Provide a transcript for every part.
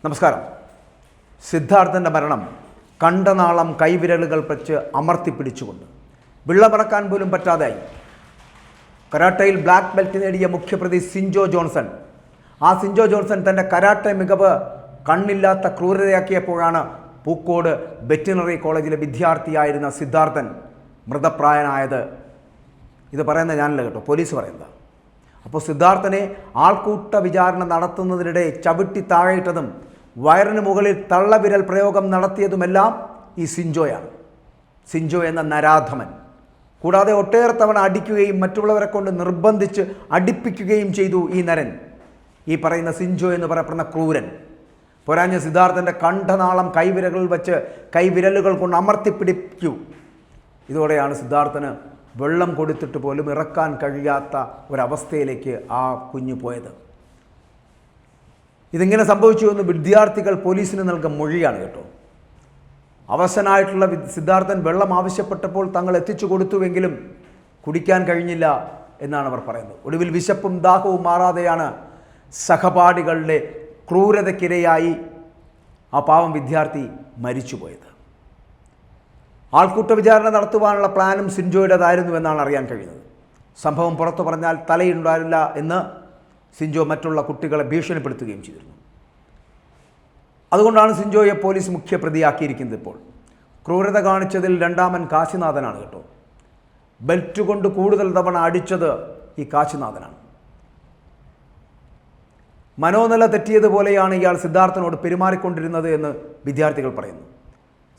നമസ്കാരം. സിദ്ധാർത്ഥൻ്റെ മരണം കണ്ടനാളം കൈവിരലുകൾ വെച്ച് അമർത്തിപ്പിടിച്ചുകൊണ്ട് വെള്ളമടക്കാൻ പോലും പറ്റാതായി. കരാട്ടയിൽ ബ്ലാക്ക് ബെൽറ്റ് നേടിയ മുഖ്യപ്രതി സിൻജോ ജോൺസൺ, ആ സിൻജോ ജോൺസൺ തൻ്റെ കരാട്ടെ മികവ് കണ്ണില്ലാത്ത ക്രൂരതയാക്കിയപ്പോഴാണ് പൂക്കോട് വെറ്റിനറി കോളേജിലെ വിദ്യാർത്ഥിയായിരുന്ന സിദ്ധാർത്ഥൻ മൃതപ്രായനായത്. ഇത് പറയുന്നത് ഞാനല്ല കേട്ടോ, പോലീസ് പറയുന്നത്. അപ്പോൾ സിദ്ധാർത്ഥനെ ആൾക്കൂട്ട വിചാരണ നടത്തുന്നതിനിടെ ചവിട്ടി താഴെയിട്ടതും വയറിന് മുകളിൽ തള്ളവിരൽ പ്രയോഗം നടത്തിയതുമെല്ലാം ഈ സിൻജോയാണ്. സിൻജോ എന്ന നരാധമൻ. കൂടാതെ ഒട്ടേറെ തവണ അടിക്കുകയും മറ്റുള്ളവരെ കൊണ്ട് നിർബന്ധിച്ച് അടിപ്പിക്കുകയും ചെയ്തു ഈ നരൻ, ഈ പറയുന്ന സിൻജോ എന്ന് പറയപ്പെടുന്ന ക്രൂരൻ. പോരാഞ്ഞ സിദ്ധാർത്ഥൻ്റെ കണ്ഠനാളം കൈവിരലുകൾ കൊണ്ട് അമർത്തിപ്പിടിക്കൂ. ഇതോടെയാണ് സിദ്ധാർത്ഥന് വെള്ളം കൊടുത്തിട്ട് പോലും ഇറക്കാൻ കഴിയാത്ത ഒരവസ്ഥയിലേക്ക് ആ കുഞ്ഞു പോയത്. ഇതിങ്ങനെ സംഭവിച്ചു എന്ന് വിദ്യാർത്ഥികൾ പോലീസിന് നൽകുന്ന മൊഴിയാണ് കേട്ടോ. അവശനായിട്ടുള്ള സിദ്ധാർത്ഥൻ വെള്ളം ആവശ്യപ്പെട്ടപ്പോൾ തങ്ങൾ എത്തിച്ചു കൊടുത്തുവെങ്കിലും കുടിക്കാൻ കഴിഞ്ഞില്ല എന്നാണ് അവർ പറയുന്നത്. ഒടുവിൽ വിശപ്പും ദാഹവും മാറാതെയാണ് സഹപാഠികളുടെ ക്രൂരതയ്ക്കിരയായി ആ പാവം വിദ്യാർത്ഥി മരിച്ചുപോയത്. ആൾക്കൂട്ട വിചാരണ നടത്തുവാനുള്ള പ്ലാനും സിൻജോയുടേതായിരുന്നു എന്നാണ് അറിയാൻ കഴിയുന്നത്. സംഭവം പുറത്തു പറഞ്ഞാൽ തലയുണ്ടാവില്ല എന്ന് സിൻജോ മറ്റുള്ള കുട്ടികളെ ഭീഷണിപ്പെടുത്തുകയും ചെയ്തിരുന്നു. അതുകൊണ്ടാണ് സിൻജോയെ പോലീസ് മുഖ്യപ്രതിയാക്കിയിരിക്കുന്നത്. ഇപ്പോൾ ക്രൂരത കാണിച്ചതിൽ രണ്ടാമൻ കാശിനാഥനാണ് കേട്ടോ. ബെൽറ്റ് കൊണ്ട് കൂടുതൽ തവണ അടിച്ചത് ഈ കാശിനാഥനാണ്. മനോനില തെറ്റിയതുപോലെയാണ് ഇയാൾ സിദ്ധാർത്ഥനോട് പെരുമാറിക്കൊണ്ടിരുന്നത് എന്ന് വിദ്യാർത്ഥികൾ പറയുന്നു.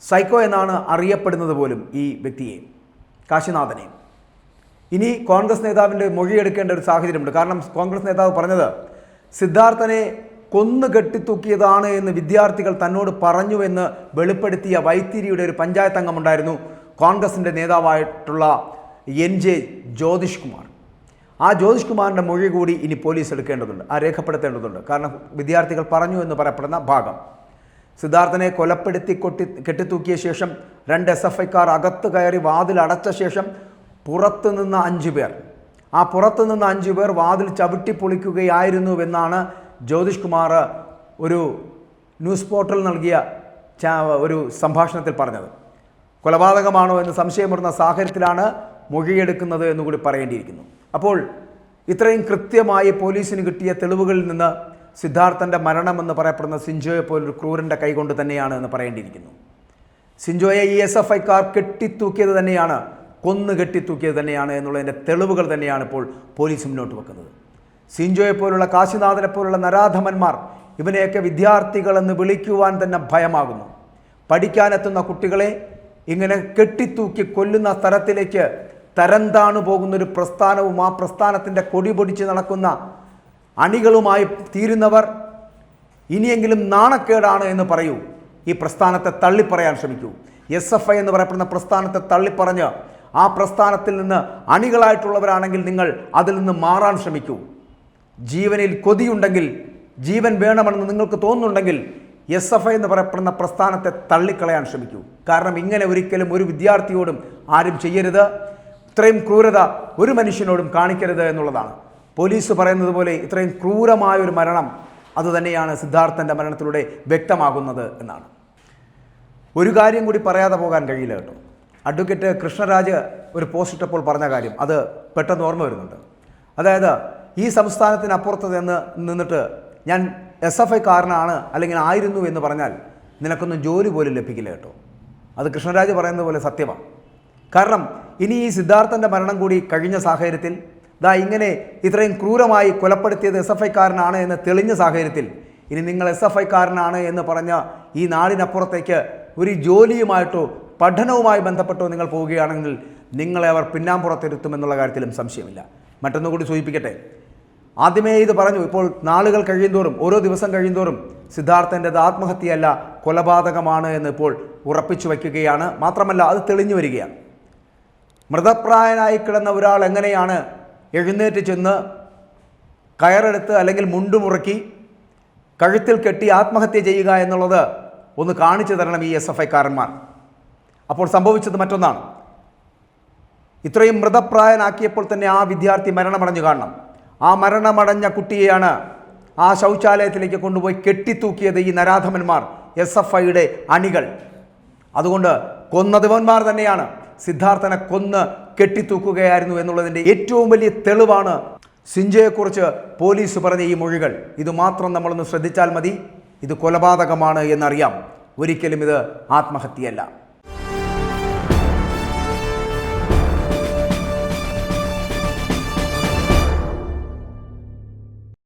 സൈക്കോ എന്നാണ് അറിയപ്പെടുന്നത് പോലും ഈ വ്യക്തിയെ, കാശിനാഥനെ. ഇനി കോൺഗ്രസ് നേതാവിൻ്റെ മൊഴിയെടുക്കേണ്ട ഒരു സാഹചര്യമുണ്ട്. കാരണം കോൺഗ്രസ് നേതാവ് പറഞ്ഞത് സിദ്ധാർത്ഥനെ കൊന്നു കെട്ടിത്തൂക്കിയതാണ് എന്ന് വിദ്യാർത്ഥികൾ തന്നോട് പറഞ്ഞുവെന്ന് വെളിപ്പെടുത്തിയ വൈത്തിരിയുടെ ഒരു പഞ്ചായത്ത് അംഗമുണ്ടായിരുന്നു, കോൺഗ്രസിൻ്റെ നേതാവായിട്ടുള്ള NJ ജ്യോതിഷ് കുമാർ. ആ ജ്യോതിഷ് കുമാറിൻ്റെ മൊഴി കൂടി ഇനി പോലീസ് എടുക്കേണ്ടതുണ്ട്, രേഖപ്പെടുത്തേണ്ടതുണ്ട്. കാരണം വിദ്യാർത്ഥികൾ പറഞ്ഞു എന്ന് പറയപ്പെടുന്ന ഭാഗം, സിദ്ധാർത്ഥനെ കൊലപ്പെടുത്തി കെട്ടിത്തൂക്കിയ ശേഷം 2 SFIക്കാർ അകത്ത് കയറി വാതിൽ അടച്ച ശേഷം പുറത്തു നിന്ന 5 പേർ, ആ പുറത്തു നിന്ന 5 പേർ വാതിൽ ചവിട്ടി പൊളിക്കുകയായിരുന്നുവെന്നാണ് ജ്യോതിഷ് കുമാർ ഒരു ന്യൂസ് പോർട്ടൽ നൽകിയ ഒരു സംഭാഷണത്തിൽ പറഞ്ഞത്. കൊലപാതകമാണോ എന്ന് സംശയമുറുന്ന സാഹചര്യത്തിലാണ് മൊഴിയെടുക്കുന്നത് എന്നുകൂടി പറയേണ്ടിയിരിക്കുന്നു. അപ്പോൾ ഇത്രയും കൃത്യമായി പോലീസിന് കിട്ടിയ തെളിവുകളിൽ നിന്ന് സിദ്ധാർത്ഥൻ്റെ മരണമെന്ന് പറയപ്പെടുന്ന സിൻജോയെ പോലൊരു ക്രൂരൻ്റെ കൈകൊണ്ട് തന്നെയാണ് എന്ന് പറയേണ്ടിയിരിക്കുന്നു. സിൻജോയെ ഈ SFIക്കാർ കെട്ടിത്തൂക്കിയത് തന്നെയാണ്, കൊന്നു കെട്ടിത്തൂക്കിയത് തന്നെയാണ് എന്നുള്ളതിൻ്റെ തെളിവുകൾ തന്നെയാണ് ഇപ്പോൾ പോലീസ് മുന്നോട്ട് വെക്കുന്നത്. സിൻജോയെ പോലുള്ള കാശിനാഥനെ പോലുള്ള നരാധമന്മാർ ഇവനെയൊക്കെ വിദ്യാർത്ഥികളെന്ന് വിളിക്കുവാൻ തന്നെ ഭയമാകുന്നു. പഠിക്കാനെത്തുന്ന കുട്ടികളെ ഇങ്ങനെ കെട്ടിത്തൂക്കി കൊല്ലുന്ന സ്ഥലത്തിലേക്ക് തരംതാണു പോകുന്നൊരു പ്രസ്ഥാനവും ആ പ്രസ്ഥാനത്തിൻ്റെ കൊടി പൊടിച്ച് നടക്കുന്ന അണികളുമായി തീരുന്നവർ ഇനിയെങ്കിലും നാണക്കേടാണ് എന്ന് പറയൂ. ഈ പ്രസ്ഥാനത്തെ തള്ളിപ്പറയാൻ ശ്രമിക്കൂ. SFI എന്ന് പറയപ്പെടുന്ന പ്രസ്ഥാനത്തെ തള്ളിപ്പറഞ്ഞ് ആ പ്രസ്ഥാനത്തിൽ നിന്ന് അണികളായിട്ടുള്ളവരാണെങ്കിൽ നിങ്ങൾ അതിൽ നിന്ന് മാറാൻ ശ്രമിക്കൂ. ജീവനിൽ കൊതിയുണ്ടെങ്കിൽ, ജീവൻ വേണമെന്ന് നിങ്ങൾക്ക് തോന്നുന്നുണ്ടെങ്കിൽ SFI എന്ന് പറയപ്പെടുന്ന പ്രസ്ഥാനത്തെ തള്ളിക്കളയാൻ ശ്രമിക്കൂ. കാരണം ഇങ്ങനെ ഒരിക്കലും ഒരു വിദ്യാർത്ഥിയോടും ആരും ചെയ്യരുത്. ഇത്രയും ക്രൂരത ഒരു മനുഷ്യനോടും കാണിക്കരുത് എന്നുള്ളതാണ്. പോലീസ് പറയുന്നത് പോലെ ഇത്രയും ക്രൂരമായൊരു മരണം അതുതന്നെയാണ് സിദ്ധാർത്ഥൻ്റെ മരണത്തിലൂടെ വ്യക്തമാകുന്നത് എന്നാണ്. ഒരു കാര്യം കൂടി പറയാതെ പോകാൻ കഴിയില്ല കേട്ടോ. അഡ്വക്കേറ്റ് കൃഷ്ണരാജ് ഒരു പോസ്റ്റ് ഇട്ടപ്പോൾ പറഞ്ഞ കാര്യം അത് പെട്ടെന്ന് ഓർമ്മ വരുന്നുണ്ട്. അതായത് ഈ സംസ്ഥാനത്തിനപ്പുറത്ത് നിന്നിട്ട് ഞാൻ SFIക്കാരനാണ് അല്ലെങ്കിൽ ആയിരുന്നു എന്ന് പറഞ്ഞാൽ നിനക്കൊന്നും ജോലി പോലും ലഭിക്കില്ല കേട്ടോ. അത് കൃഷ്ണരാജ് പറയുന്നത് പോലെ സത്യമാണ്. കാരണം ഇനി ഈ സിദ്ധാർത്ഥൻ്റെ മരണം കൂടി കഴിഞ്ഞ സാഹചര്യത്തിൽ ഇങ്ങനെ ഇത്രയും ക്രൂരമായി കൊലപ്പെടുത്തിയത് SFIക്കാരനാണ് എന്ന് തെളിഞ്ഞ സാഹചര്യത്തിൽ ഇനി നിങ്ങൾ SFIക്കാരനാണ് എന്ന് പറഞ്ഞ ഈ നാടിനപ്പുറത്തേക്ക് ഒരു ജോലിയുമായിട്ടോ പഠനവുമായി ബന്ധപ്പെട്ടോ നിങ്ങൾ പോവുകയാണെങ്കിൽ നിങ്ങളെ അവർ പിന്നാമ്പുറത്തിരുത്തുമെന്നുള്ള കാര്യത്തിലും സംശയമില്ല. മറ്റൊന്നുകൂടി സൂചിപ്പിക്കട്ടെ, ആദ്യമേ ഇത് പറഞ്ഞു. ഇപ്പോൾ നാളുകൾ കഴിയുന്തോറും, ഓരോ ദിവസം കഴിയുന്തോറും സിദ്ധാർത്ഥൻ്റെത് ആത്മഹത്യയല്ല കൊലപാതകമാണ് എന്ന് ഇപ്പോൾ ഉറപ്പിച്ചു വയ്ക്കുകയാണ്. മാത്രമല്ല അത് തെളിഞ്ഞു വരികയാണ്. മൃതപ്രായനായി കിടന്ന ഒരാൾ എങ്ങനെയാണ് എഴുന്നേറ്റ് ചെന്ന് കയറെടുത്ത് അല്ലെങ്കിൽ മുണ്ടുമുറുക്കി കഴുത്തിൽ കെട്ടി ആത്മഹത്യ ചെയ്യുക എന്നുള്ളത് ഒന്ന് കാണിച്ചു തരണം ഈ SFIക്കാരന്മാർ. അപ്പോൾ സംഭവിച്ചത് മറ്റൊന്നാണ്. ഇത്രയും മൃതപ്രായനാക്കിയപ്പോൾ തന്നെ ആ വിദ്യാർത്ഥി മരണമടഞ്ഞു കാണണം. ആ മരണമടഞ്ഞ കുട്ടിയെയാണ് ആ ശൗചാലയത്തിലേക്ക് കൊണ്ടുപോയി കെട്ടിത്തൂക്കിയത് ഈ നരാധമന്മാർ, SFIയുടെ അണികൾ. അതുകൊണ്ട് കൊന്നതിവന്മാർ തന്നെയാണ്. സിദ്ധാർത്ഥനെ കൊന്ന് കെട്ടിത്തൂക്കുകയായിരുന്നു എന്നുള്ളതിൻ്റെ ഏറ്റവും വലിയ തെളിവാണ് സിഞ്ചയെക്കുറിച്ച് പോലീസ് പറഞ്ഞ ഈ മൊഴികൾ. ഇതുമാത്രം നമ്മളൊന്ന് ശ്രദ്ധിച്ചാൽ മതി. ഇത് കൊലപാതകമാണ് എന്നറിയാം. ഒരിക്കലും ഇത് ആത്മഹത്യയല്ല.